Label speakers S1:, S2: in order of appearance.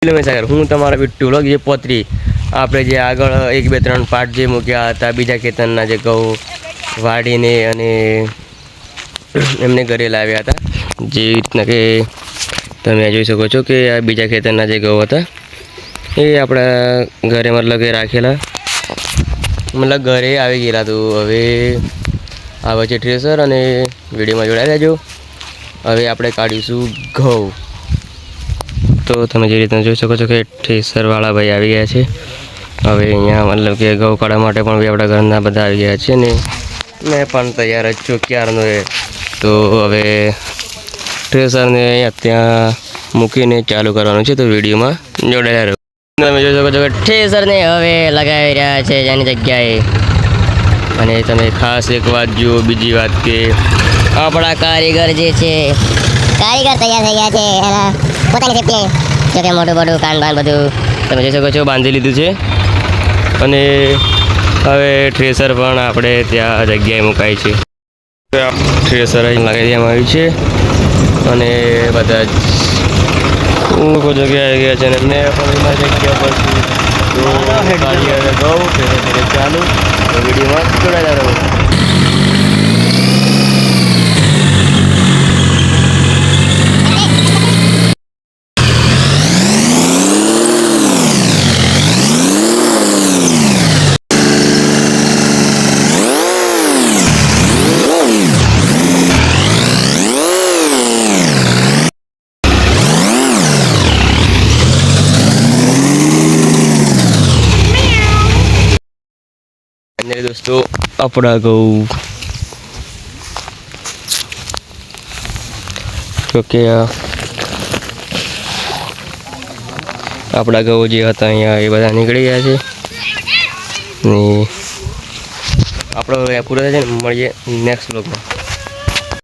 S1: Kilometre હું તમારા વિટ્ટુ vlog જે પોતરી આપણે જે આગળ 1 2 3 પાર્ટ જે મૂક્યા હતા બીજા ખેતરના જે ઘઉં વાડીને અને એમને ઘરે લાવ્યા હતા જે રીતના કે તમે જોઈ શકો છો કે આ બીજા ખેતરના જે ઘઉં હતા એ આપણા ઘરે મતલબ કે રાખેલા મતલબ ઘરે આવી ગયેલા. તો હવે આવે છે થ્રેસર અને વિડીયોમાં જોડાઈ રહેજો. હવે આપણે કાઢીશું ઘઉં. તો તમે જે રીતના જોઈ શકો છો કે થ્રેસરવાળા ભાઈ આવી ગયા છે. હવે અહીંયા મતલબ કે ઘઉં કાઢવા માટે પણ બી આપણા ઘરના બધા આવી ગયા છે ને મેં પણ તૈયાર જ છું ક્યારનો એ. તો હવે થ્રેસરને અહીંયા ત્યાં મૂકીને ચાલુ કરવાનું છે. તો વિડીયોમાં જોડાયા રહો. તમે જોઈ શકો છો કે થ્રેસરને હવે લગાવી રહ્યા છે જેની જગ્યાએ. અને તમે ખાસ એક વાત જુઓ, બીજી વાત કે આપણા કારીગર જે છે કારીગર તૈયાર થઈ ગયા છે એના પોતાની સેફ્ટી જો કે મોટું મોટું કાન બાન બધું તમે જોઈ શકો છો બાંધી લીધું છે. અને હવે થ્રેસર પણ આપણે ત્યાં જગ્યાએ મુકાય છે. થ્રેસર અહીં લગાવી દેવામાં આવ્યું છે અને બધા જ લોકો જગ્યાએ આવી ગયા છે અને મેં પણ એમાં જગ્યા પર છું. તો કારીગર કહું ધીરે ધીરે ચાલુ. તો વિડીયોમાં જોડાયેલા રહો. दोस्तों अपना घऊँ क्योंकि अपना घऊँ जो था अँ ये बदा निकली गया है. आपड़ा पूरा थे मळीए नेक्स्ट व्लॉग में.